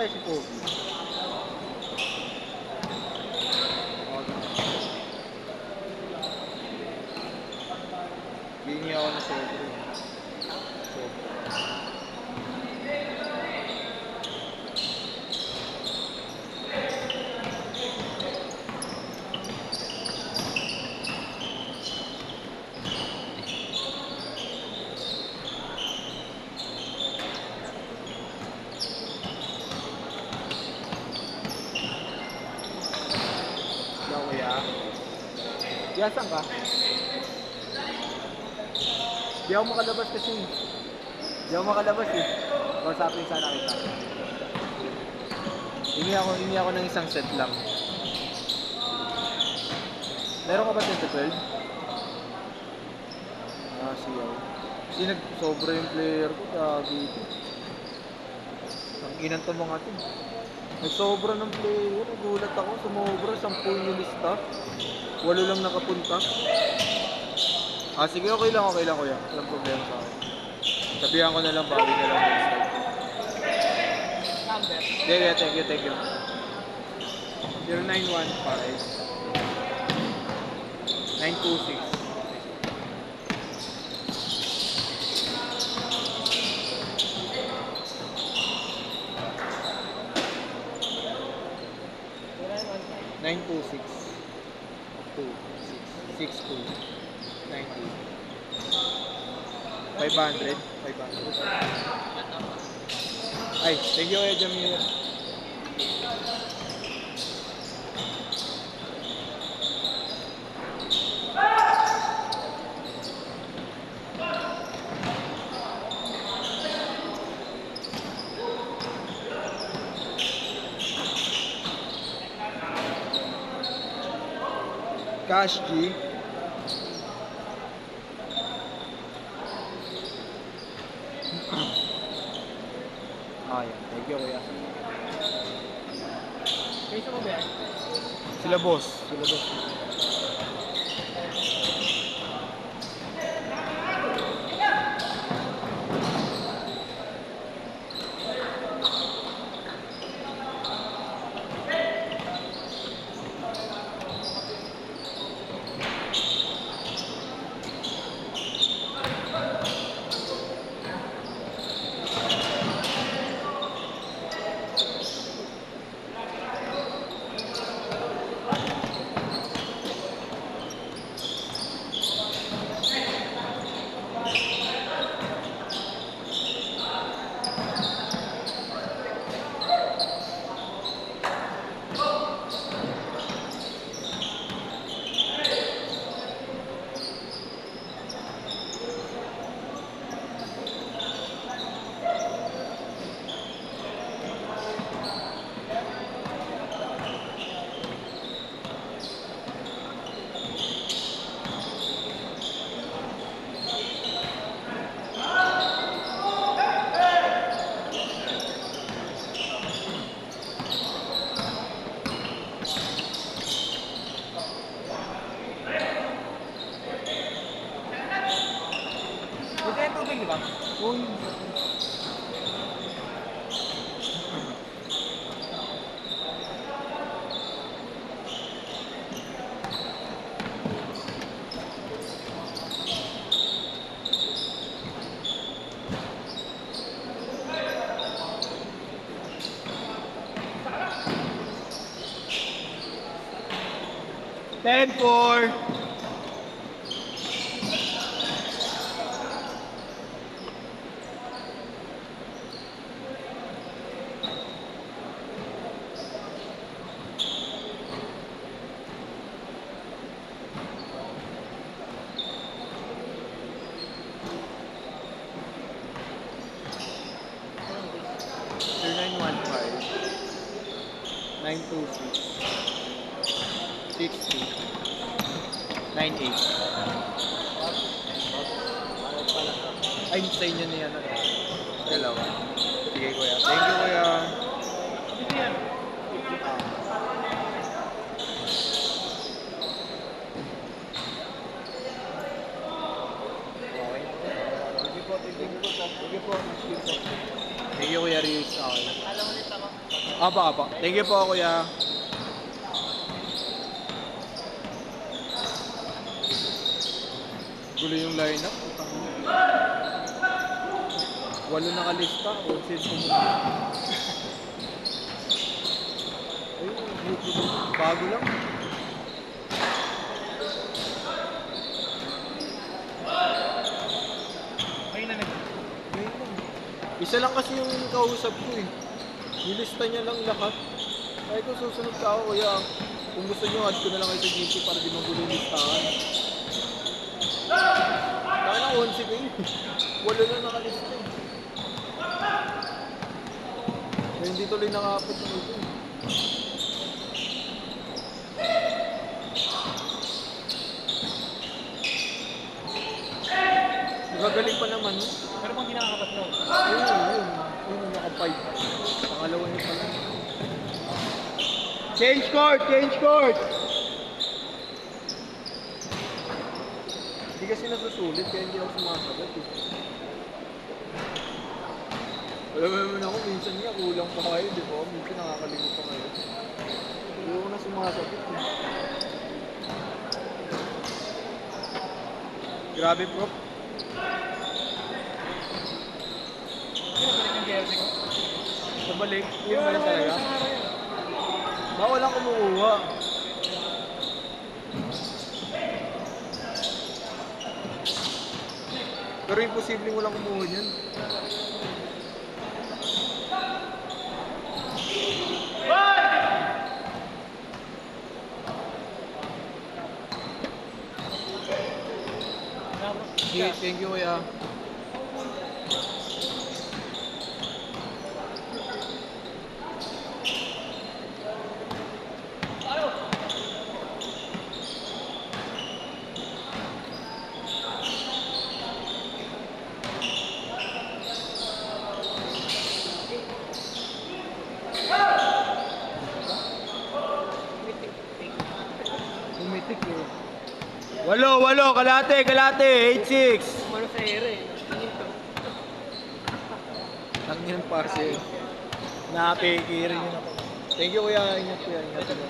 kaya si Pogi? Hingi ako na sobre. Sobre. Hello, kuya. Kuya, saan ka? Di ako makalabas kasi. Di ako makalabas eh. Kausapin sana kita. Hingi ako ng isang set lang. Meron ka ba 10 to 12? Ah, siyaw. Kasi nag-sobra yung player ko. Gagi ito. Ang inan to mga to. Nagsobra ng player. Nagulat ako. Sumobra. 10 yung lista. 8 lang nakapunta. Ah, sige. Okay lang kuya. Walang problema sa akin. Sabihan ko na lang. Bawi na lang next time. Number. Yeah, thank you. 0915 926 926 2 6 500. Ay, thank you, Jamil. Cash G. Ah, yan. Thank you, kuya. Kaysa mo ba yan? Sila boss. 10-4. Sir 915-926-62-98. Ay, sa inyo na yan. Dalawa. Sige, kuya. Thank you, kuya. Dito yan. Sige po. Thank you, Kuya Riz. Okay. Alam ulit ako. Apa, apa. Thank you po, kuya. Gulo yung lineup. Putang ina. 8 nakalista. O, send ko muna. Ayun, grupo dito. Bago lang. Ayun na nag... Ngayon lang. Isa lang kasi yung kausap ko eh. Nilista niya lang lahat. Ay ko susunod ka ako, kuya. Kung gusto nyo, add ko na lang kayo sa GC para di magulo yung listahan. Kaya na 11 kayo. Wala na nakalista eh. Kaya hindi tuloy nakapit ng ito. Nagagaling pa naman, no? Pero bang kinakakabatlo? Yun. Yun yung naka-5. Pangalawa niya pa lang. Change court! Change court! Hindi kasi nasusulit kaya hindi ako sumasagot eh. Alam mo naman ako, minsan nga kulang pa kayo, di ba? Minsan nakakalimot pa kayo. Hindi ako na sumasagot eh. Grabe, bro. Pinabalik yung jersey ko. Sa balik, yun ba lang talaga? Isang araw yun. Bawal lang kumukuha. Pero imposible mo lang kumuha yun. Okay, thank you, kuya. Pumitik eh. Walo, kalate, 86. Umano sa ere. Ang yan pase. Napikirin yun ako. Thank you, kuya. Ingat, kuya. Ingat, kuya.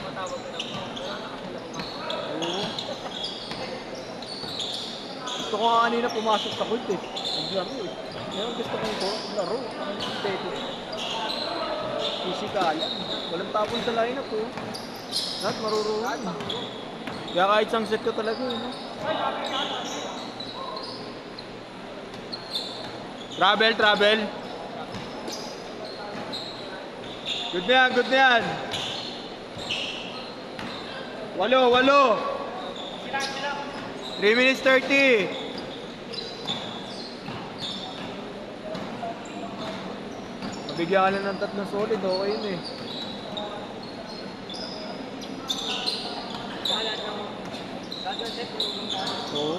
Matawag ko lang. Oo. Gusto ko nga kanina pumasok sa court eh. Naglaro eh. Ngayon gusto ko ito. Naglaro. Ang teto. Pisikalan. Walang tapon sa lineup eh. Lahat marurungan. Kaya kahit isang set ko talaga eh. No? Travel. Good na yan, good na yan. 8. 3 minutes 30. Mabigyan ka lang ng 3 solid, okay yun eh. Oo.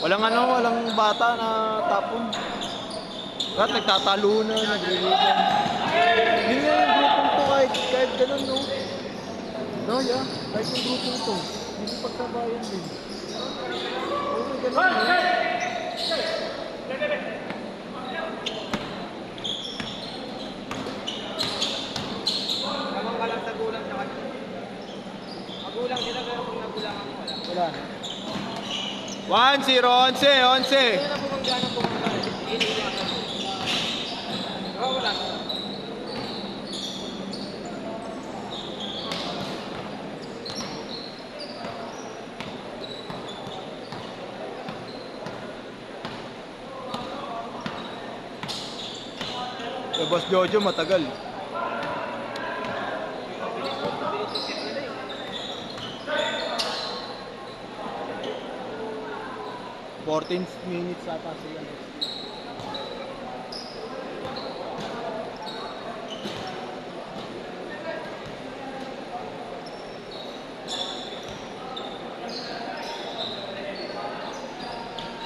Walang bata na tapon. Kahit nagtatalo na, nagliligan. Yun nga yung grupong to kahit ganun, no? No, yeah. Kahit yung grupong to. Hindi pagsabayan din. Oo, ganun, no? Kamang ka lang sa gulang sa kanya. Magulang sila pero kung nagulangan mo wala. Wala na. 1-0, 11. Kaya na bumangga ng bumangga. Iniiwasan mo. Oo, wala. Eh, Boss Jojo matagal. Bilis yung set nila eh. 14 minutes ata sila.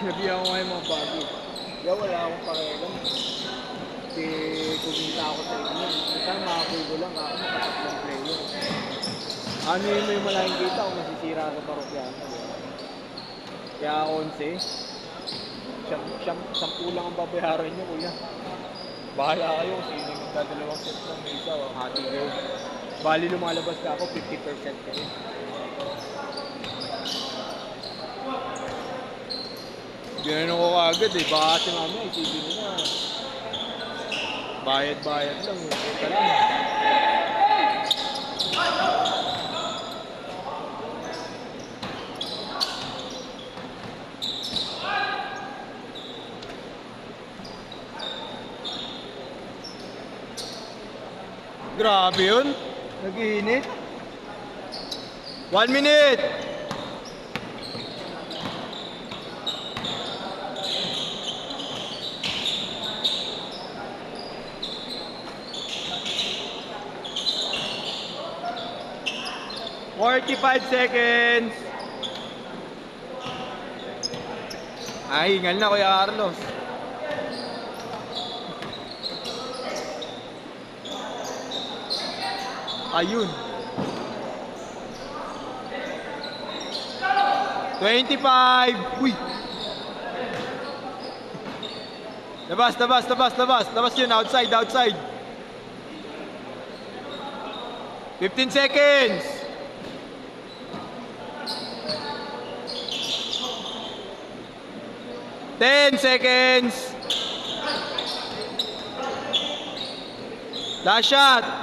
Sinabihan ko nga yung mga bago. Kaya wala akong pakialam. Kasi kumita ako sa inyo. Basta makakuha ko lang ako makatatlong player. Ano yun mo yung malaking kita kung masisira sa parokyano. Kaya 11. Sampu lang ang babayaran niyo, kuya. Bahala kayo kung sino yung magdadalawang set ng isa o hati kayo. Bali lumalabas ka ako, 50% kayo. Ganun ko agad eh. Baka si mamaya isipin nyo na. Bayad-bayad lang eh. Ito lang. Grabe yun. Nag-iinit. 1 minute. "45 seconds." Ay, hingal na Kuya Carlos. Ayun. 25. Uy. Labas. Labas yun. Outside. 15 seconds. Ten seconds. Last shot.